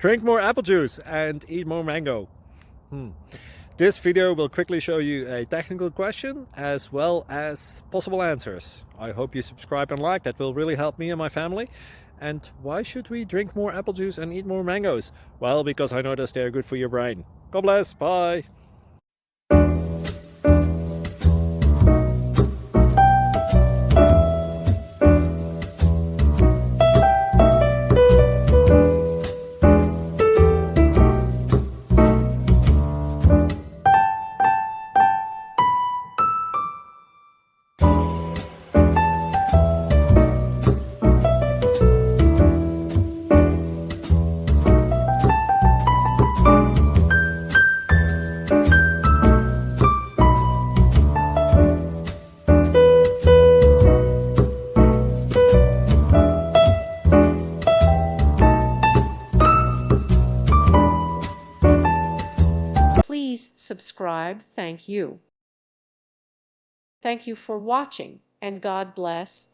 Drink more apple juice and eat more mango. This video will quickly show you a technical question as well as possible answers. I hope you subscribe and like, that will really help me and my family. And why should we drink more apple juice and eat more mangoes? Well, because I noticed they're good for your brain. God bless, bye! Please subscribe. Thank you. Thank you for watching, and God bless.